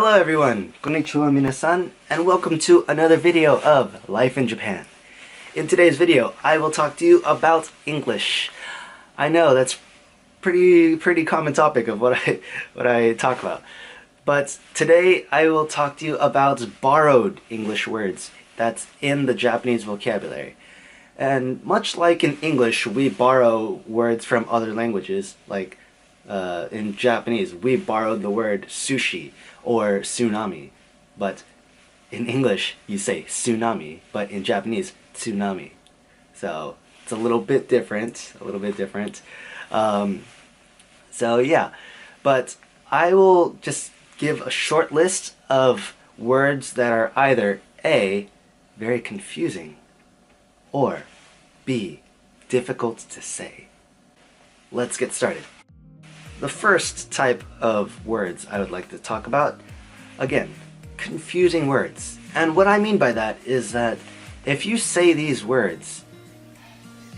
Hello everyone, konnichiwa minasan, and welcome to another video of Life in Japan. In today's video, I will talk to you about English. I know that's pretty common topic of what I talk about. But today I will talk to you about borrowed English words that's in the Japanese vocabulary. And much like in English, we borrow words from other languages, like in Japanese, we borrowed the word sushi or tsunami, but in English you say tsunami, but in Japanese, tsunami. So it's a little bit different, so yeah, but I will just give a short list of words that are either A, very confusing, or B, difficult to say. Let's get started. The first type of words I would like to talk about, again, confusing words. And what I mean by that is that if you say these words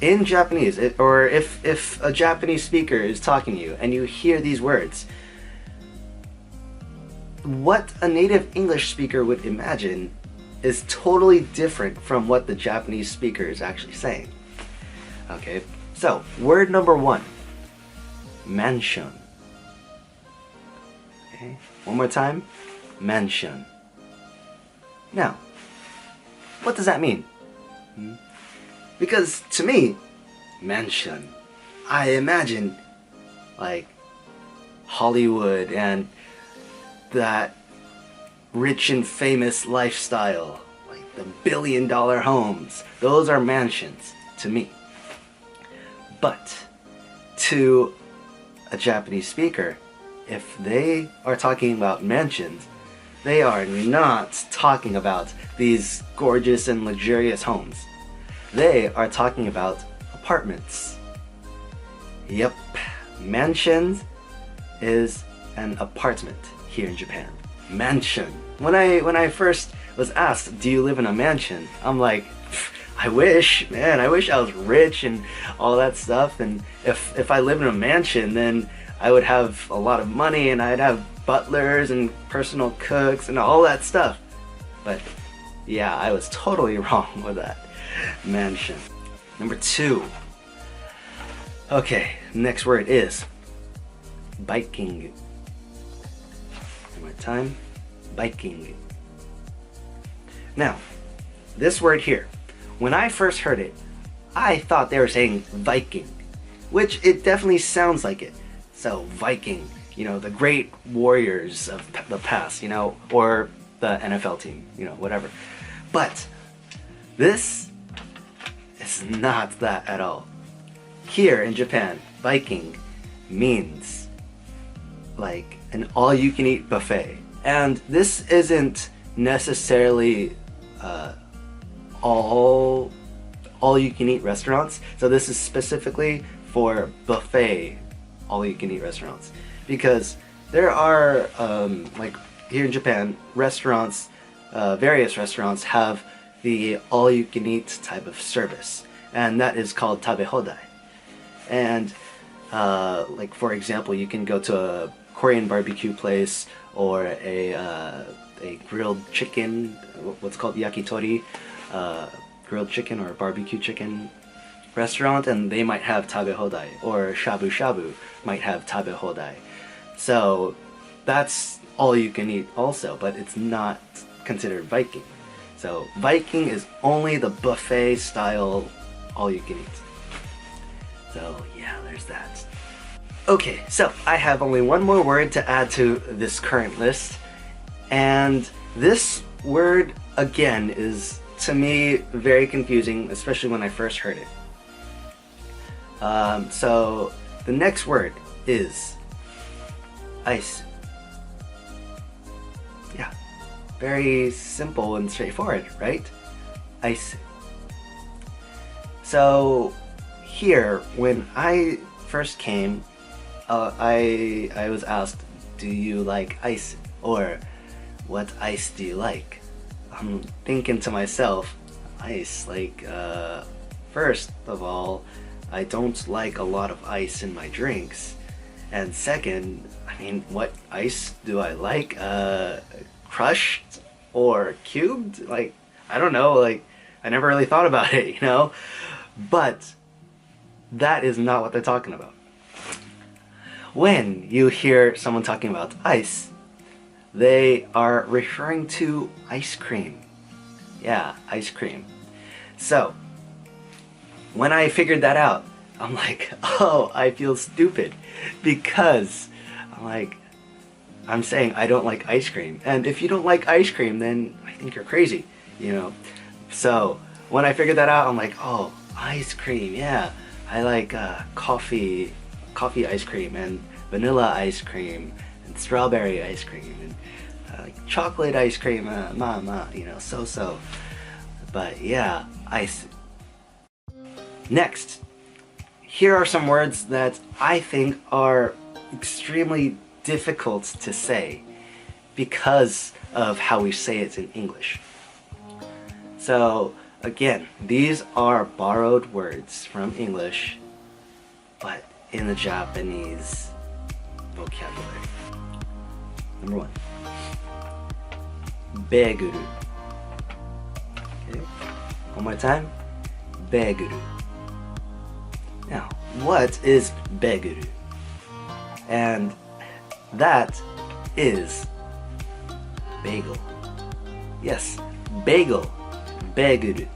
in Japanese, or if a Japanese speaker is talking to you and you hear these words, what a native English speaker would imagine is totally different from what the Japanese speaker is actually saying. Okay, so word number one. Mansion. Okay, one more time. Mansion. Now, what does that mean? Because to me, mansion, I imagine like Hollywood and that rich and famous lifestyle, like the billion-dollar homes. Those are mansions to me. But to a Japanese speaker, if they are talking about mansions, they are not talking about these gorgeous and luxurious homes. They are talking about apartments. Yep, mansions is an apartment here in Japan. Mansion. When I first was asked, do you live in a mansion? I'm like, I wish, man, I wish I was rich and all that stuff, and if I lived in a mansion, then I would have a lot of money and I'd have butlers and personal cooks and all that stuff. But yeah, I was totally wrong with that. Mansion. Number two. Okay, next word is biking. One more time. Biking. Now, this word here, when I first heard it, I thought they were saying Viking, which it definitely sounds like it. So Viking, you know, the great warriors of the past, you know, or the NFL team, you know, whatever. But this is not that at all. Here in Japan, Viking means like an all-you-can-eat buffet. And this isn't necessarily all-you-can-eat restaurants. So this is specifically for buffet all-you-can-eat restaurants. Because there are, like here in Japan, restaurants, various restaurants have the all-you-can-eat type of service. And that is called tabehodai. And like for example, you can go to a Korean barbecue place or a grilled chicken, what's called yakitori, grilled chicken or barbecue chicken restaurant, and they might have tabehodai, or shabu shabu might have tabehodai. So that's all you can eat also, but it's not considered Viking. So Viking is only the buffet style all you can eat. So yeah, there's that. Okay, so I have only one more word to add to this current list, and this word again is to me very confusing, especially when I first heard it. So the next word is ice. Yeah, very simple and straightforward, right? Ice. So here, when I first came, I was asked, do you like ice? Or what ice do you like? I'm thinking to myself, ice, like, first of all, I don't like a lot of ice in my drinks. And second, I mean, what ice do I like? Crushed or cubed? Like, I don't know, like, I never really thought about it, you know? But that is not what they're talking about. When you hear someone talking about ice, they are referring to ice cream. Yeah, ice cream. So, when I figured that out, I'm like, oh, I feel stupid. Because, I'm saying I don't like ice cream. And if you don't like ice cream, then I think you're crazy, you know? So, when I figured that out, I'm like, oh, ice cream, yeah. I like coffee ice cream, and vanilla ice cream, and strawberry ice cream, and chocolate ice cream, you know, so. But yeah, ice. Next, here are some words that I think are extremely difficult to say because of how we say it in English. So again, these are borrowed words from English, but in the Japanese vocabulary. Number 1, beguru. Okay, one more time, beguru. Now, what is beguru? And that is bagel. Yes, bagel. Beguru.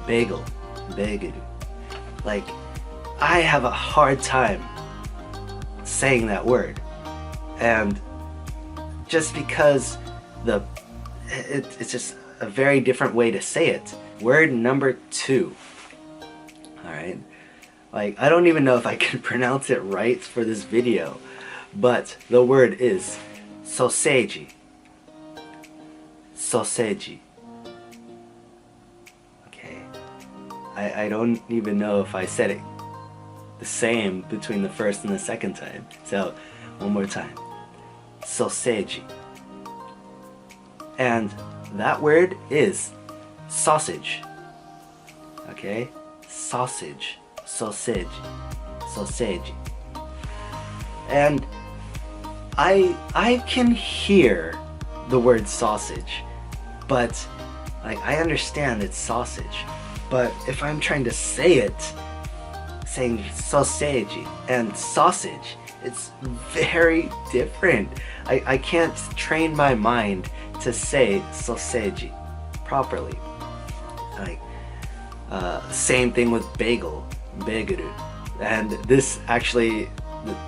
Bagel. Beguru. Like, I have a hard time saying that word. And just because it's just a very different way to say it. Word number 2. Alright? Like, I don't even know if I can pronounce it right for this video, but the word is sausage. Sausage. Okay. I don't even know if I said it the same between the first and the second time. So, one more time. Sausage. And that word is sausage. Okay? Sausage. Sausage. Sausage. And I can hear the word sausage, but like, I understand it's sausage. But if I'm trying to say it, saying sausage and sausage, it's very different. I can't train my mind to say sausage properly. Like, same thing with bagel, beguru. And this actually,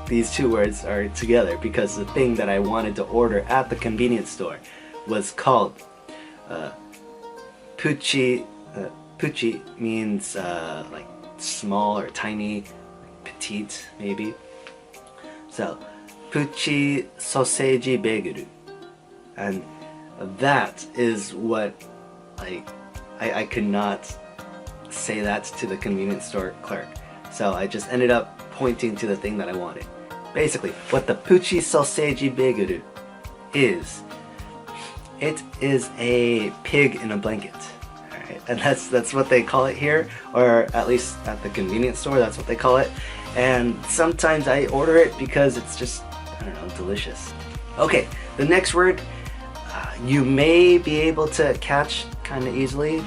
these two words are together because the thing that I wanted to order at the convenience store was called puchi. Puchi means like small or tiny, petite maybe. So, puchi sausage beguru. And that is what, like, I could not say that to the convenience store clerk. So I just ended up pointing to the thing that I wanted. Basically, what the puchi sausage beguru is, it is a pig in a blanket. Alright, and that's what they call it here, or at least at the convenience store, that's what they call it. And sometimes I order it because it's just, I don't know, delicious. Okay, the next word you may be able to catch kind of easily,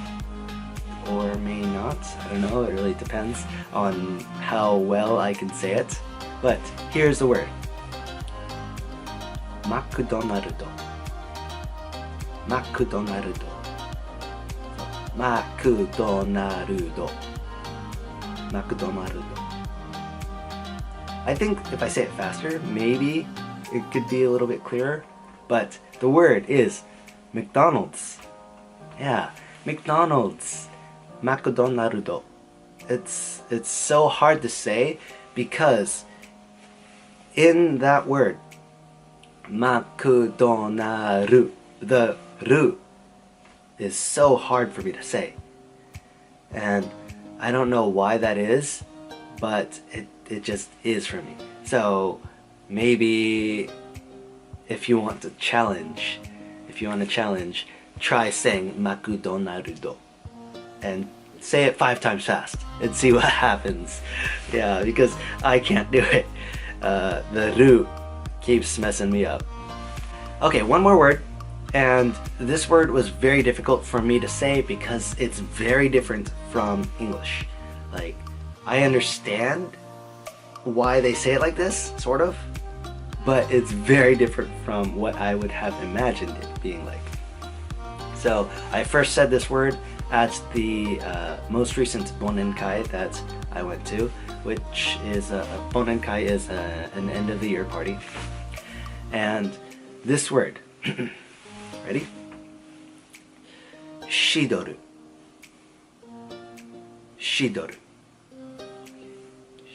or may not. I don't know, it really depends on how well I can say it. But here's the word. McDonald's. McDonald's. McDonald's. McDonald's. I think if I say it faster, maybe it could be a little bit clearer. But the word is McDonald's. Yeah, McDonald's. McDonald's. It's so hard to say because in that word, McDonald's, the ru is so hard for me to say. And I don't know why that is, but it just is for me. So maybe if you want to challenge, try saying McDonald's and say it 5 times fast and see what happens. Yeah, because I can't do it. The ru keeps messing me up. Okay, one more word. And this word was very difficult for me to say because it's very different from English. Like, I understand why they say it like this, sort of, but it's very different from what I would have imagined it being like. So I first said this word at the most recent Bonenkai that I went to, which is Bonenkai is an end of the year party. And this word, ready? Shidoru. Shidoru.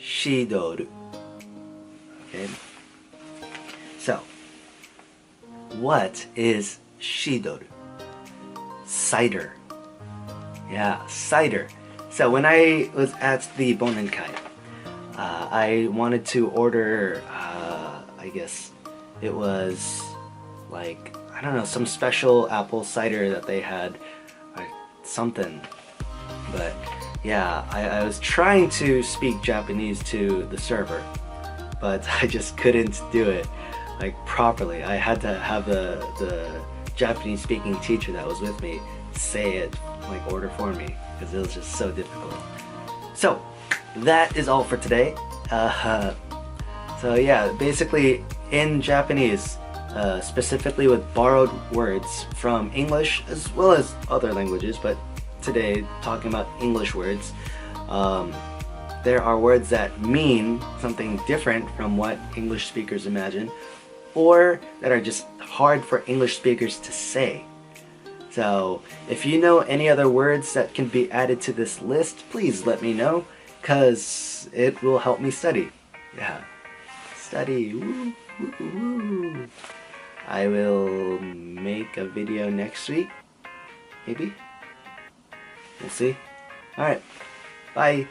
Shidoru. Okay. So, what is shidoru? Cider. Yeah, cider. So when I was at the Bonenkai, I wanted to order, I guess it was like, I don't know, some special apple cider that they had, or something. But yeah, I was trying to speak Japanese to the server, but I just couldn't do it like properly. I had to have the Japanese speaking teacher that was with me say it, like order for me, because it was just so difficult. So that is all for today. So yeah, basically in Japanese, specifically with borrowed words from English as well as other languages, but today talking about English words, there are words that mean something different from what English speakers imagine, or that are just hard for English speakers to say. So if you know any other words that can be added to this list, please let me know, because it will help me study. Yeah, study. Woo, woo, woo. I will make a video next week, maybe. We'll see. Alright, bye.